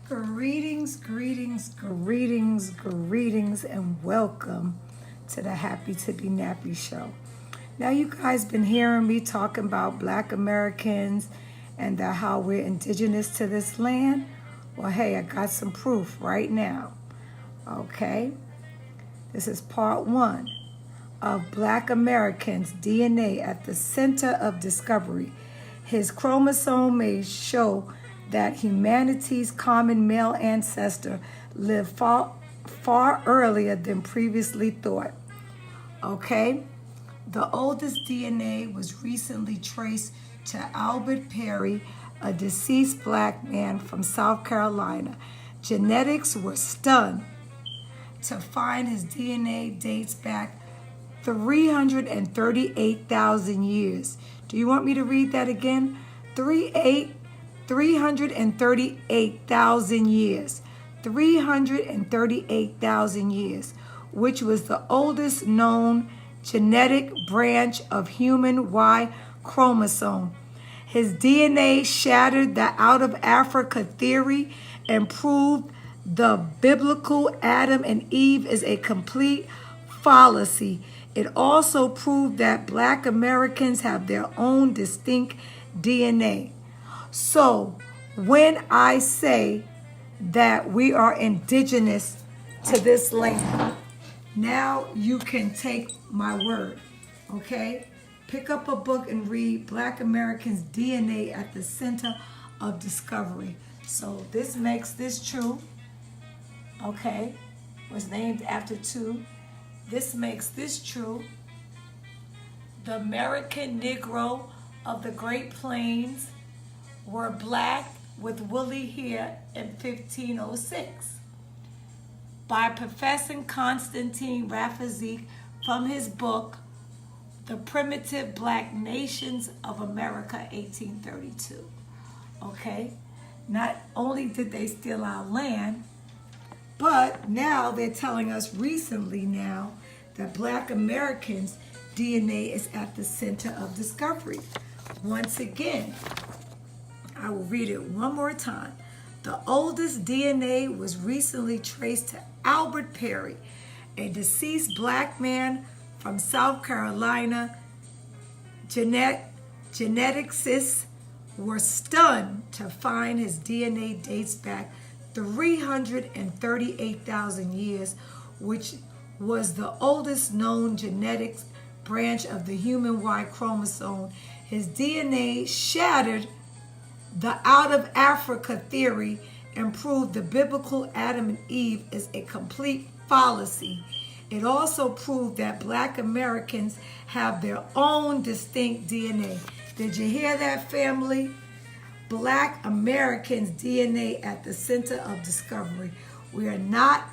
Greetings, greetings, greetings, greetings, and welcome to the Happy to Be Nappy show. Now, you guys been hearing me talking about Black Americans and how we're indigenous to this land. Well, hey, I got some proof right now. Okay, this is part one of Black Americans' DNA at the center of discovery. His chromosome may show that humanity's common male ancestor lived far earlier than previously thought. Okay? The oldest DNA was recently traced to Albert Perry, a deceased black man from South Carolina. Genetics were stunned to find his DNA dates back 338,000 years. Do you want me to read that again? 338,000 years. 338,000 years, which was the oldest known genetic branch of human Y chromosome. His DNA shattered the out of Africa theory and proved the biblical Adam and Eve is a complete fallacy. It also proved that Black Americans have their own distinct DNA. So when I say that we are indigenous to this land, now you can take my word, okay? Pick up a book and read Black Americans' DNA at the center of discovery. So this makes this true, okay? Was named after two. This makes this true. The American Negro of the Great Plains were black with woolly hair in 1506. By Professor Constantine Rafazik from his book, The Primitive Black Nations of America, 1832. Okay? Not only did they steal our land, but now they're telling us recently now that Black Americans' DNA is at the center of discovery. Once again, I will read it one more time. The oldest DNA was recently traced to Albert Perry, a deceased black man from South Carolina. Geneticists were stunned to find his DNA dates back 338,000 years, which was the oldest known genetic branch of the human Y chromosome. His DNA shattered the out of Africa theory and proved the biblical Adam and Eve is a complete fallacy. It also proved that Black Americans have their own distinct DNA. Did you hear that, family? Black Americans' DNA at the center of discovery. We are not,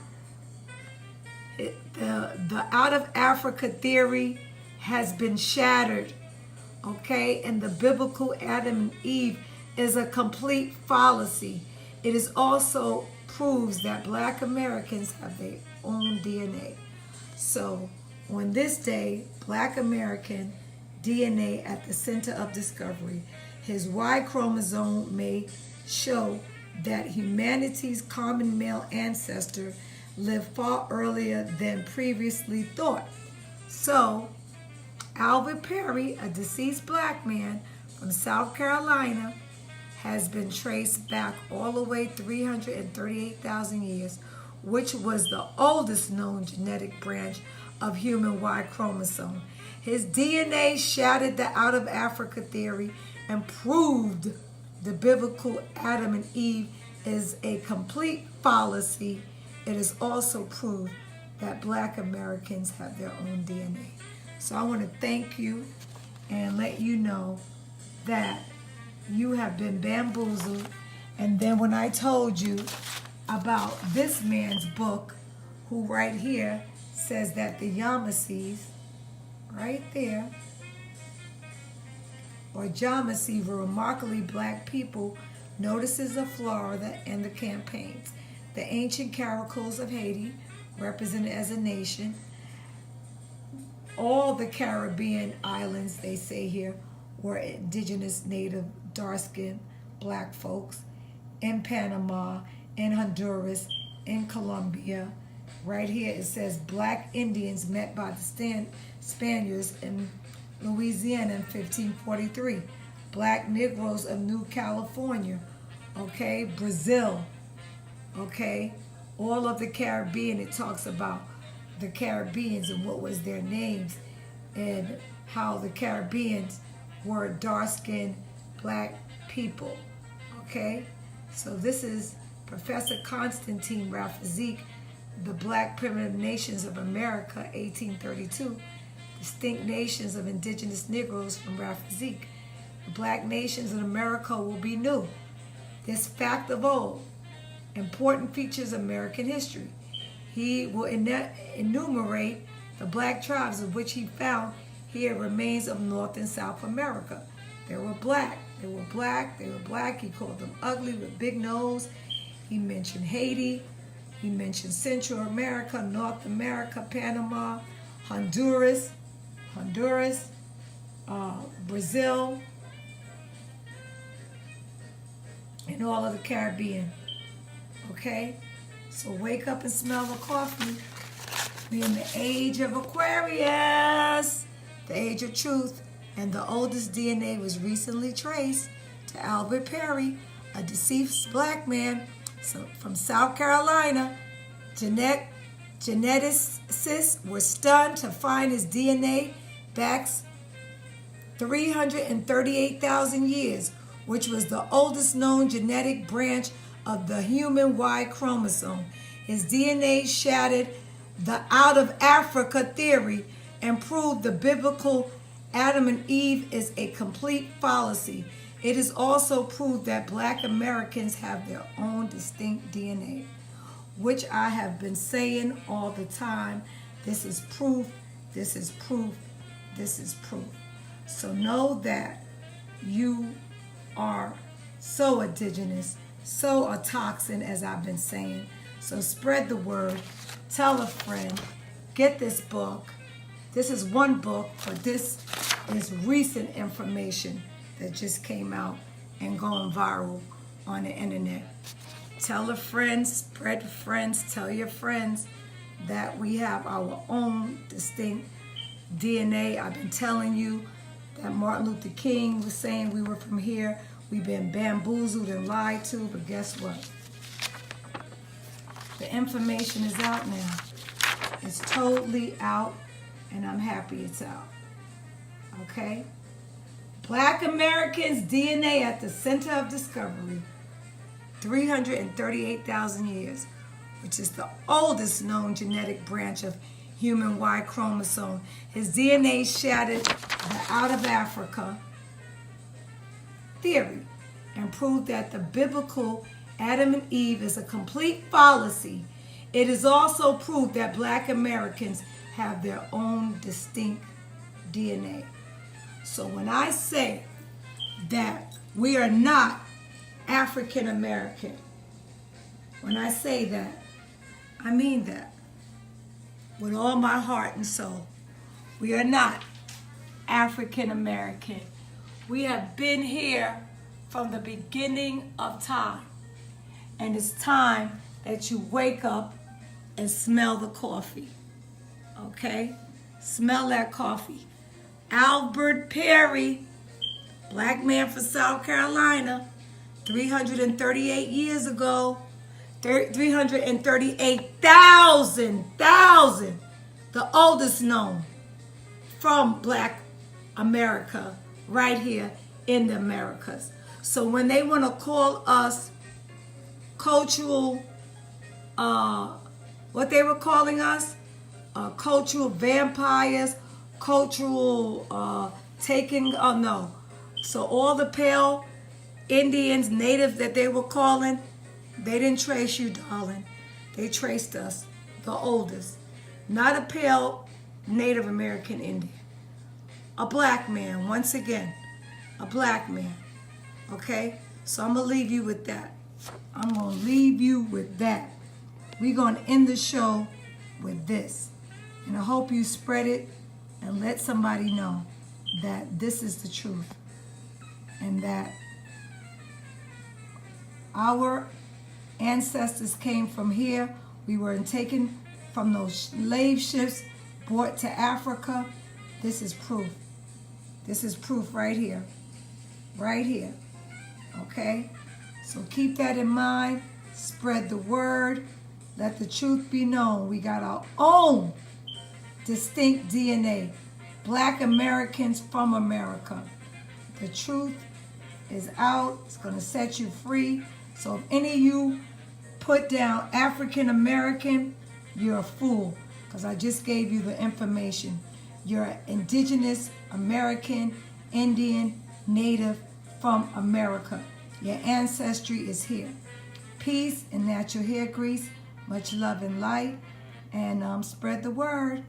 the out of Africa theory has been shattered, okay? And the biblical Adam and Eve is a complete fallacy. It is also proves that Black Americans have their own DNA. So on this day, Black American DNA at the center of discovery, his Y chromosome may show that humanity's common male ancestor lived far earlier than previously thought. So Albert Perry, a deceased black man from South Carolina, has been traced back all the way 338,000 years, which was the oldest known genetic branch of human Y chromosome. His DNA shattered the out of Africa theory and proved the biblical Adam and Eve is a complete fallacy. It is also proved that Black Americans have their own DNA. So I want to thank you and let you know that you have been bamboozled. And then when I told you about this man's book, who right here says that the Yamasees, right there, or Yamasee were remarkably black people, notices of Florida and the campaigns. The ancient Caracals of Haiti, represented as a nation. All the Caribbean islands, they say here, were indigenous, native, dark-skinned black folks. In Panama, in Honduras, in Colombia. Right here it says black Indians met by the Spaniards in Louisiana in 1543. Black Negroes of New California, okay, Brazil, okay, all of the Caribbean. It talks about the Caribbeans and what was their names and how the Caribbeans were dark-skinned black people, okay. So this is Professor Constantine Rafizik, The Black Primitive Nations of America, 1832. Distinct Nations of Indigenous Negroes from Rafizik. The black nations in America will be new. This fact of old, important features of American history. He will enumerate the black tribes of which he found here remains of North and South America. They were black. They were black. They were black. He called them ugly with big nose. He mentioned Haiti. He mentioned Central America, North America, Panama, Honduras, Brazil, and all of the Caribbean. Okay? So wake up and smell the coffee. We're in the age of Aquarius, the age of truth, and the oldest DNA was recently traced to Albert Perry, a deceased black man from South Carolina. Geneticists were stunned to find his DNA backs 338,000 years, which was the oldest known genetic branch of the human Y chromosome. His DNA shattered the out of Africa theory and proved the biblical Adam and Eve is a complete fallacy. It is also proved that black Americans have their own distinct DNA, which I have been saying all the time. This is proof, this is proof, this is proof. So know that you are so indigenous, so a toxin, as I've been saying. So spread the word, tell a friend, get this book. This is one book, but this is recent information that just came out and going viral on the internet. Tell a friend, spread friends, tell your friends that we have our own distinct DNA. I've been telling you that Martin Luther King was saying we were from here. We've been bamboozled and lied to, but guess what? The information is out now. It's totally out, and I'm happy it's out. Okay? Black Americans' DNA at the center of discovery. 338,000 years, which is the oldest known genetic branch of human Y chromosome. His DNA shattered the out of Africa theory and proved that the biblical Adam and Eve is a complete fallacy. It is also proved that black Americans have their own distinct DNA. So when I say that we are not African American, when I say that, I mean that with all my heart and soul. We are not African American. We have been here from the beginning of time. And it's time that you wake up and smell the coffee. Okay? Smell that coffee. Albert Perry, black man from South Carolina, 338 years ago, 338,000, the oldest known from black America, right here in the Americas. So when they want to call us cultural, what they were calling us, cultural vampires, cultural no. So all the pale Indians, natives that they were calling, they didn't trace you, darling. They traced us, the oldest. Not a pale Native American Indian. A black man, once again. A black man. Okay? So I'm going to leave you with that. I'm going to leave you with that. We're going to end the show with this. And I hope you spread it and let somebody know that this is the truth. And that our ancestors came from here. We were taken from those slave ships, brought to Africa. This is proof. This is proof right here. Right here. Okay? So keep that in mind. Spread the word. Let the truth be known. We got our own distinct DNA. Black Americans from America. The truth is out. It's going to set you free. So if any of you put down African American, you're a fool, because I just gave you the information. You're indigenous American, Indian, Native from America. Your ancestry is here. Peace and natural hair grease. Much love and light. And spread the word.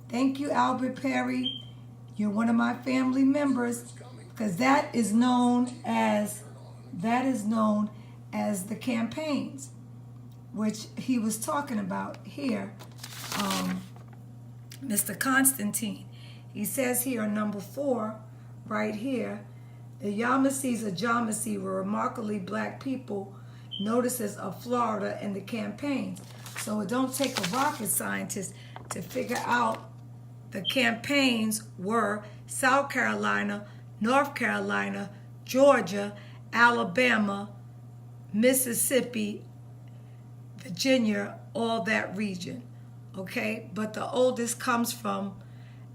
Thank you, Albert Perry. You're one of my family members, because that is known as the campaigns, which he was talking about here. Mr. Constantine. He says here on number 4, right here, the Yamasees of Yamasee were remarkably black people notices of Florida and the campaigns. So it don't take a rocket scientist to figure out the campaigns were South Carolina, North Carolina, Georgia, Alabama, Mississippi, Virginia, all that region. Okay? But the oldest comes from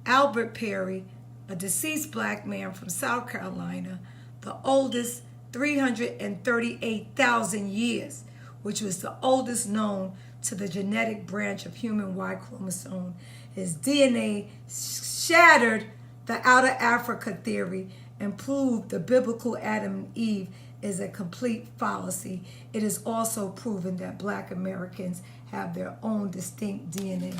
Albert Perry, a deceased black man from South Carolina, the oldest 338,000 years, which was the oldest known to the genetic branch of human Y chromosome. His DNA shattered the outer Africa theory and proved the biblical Adam and Eve is a complete fallacy. It is also proven that black Americans have their own distinct DNA.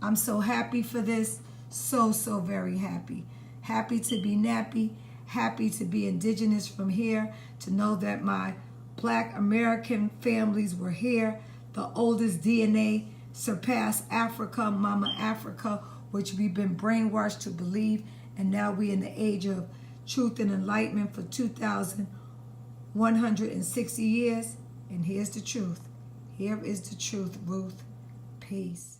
I'm so happy for this. So very happy. Happy to be Nappy. Happy to be indigenous from here. To know that my black American families were here. The oldest DNA surpassed Africa, Mama Africa, which we've been brainwashed to believe. And now we're in the age of truth and enlightenment for 2,160 years. And here's the truth. Here is the truth, Ruth. Peace.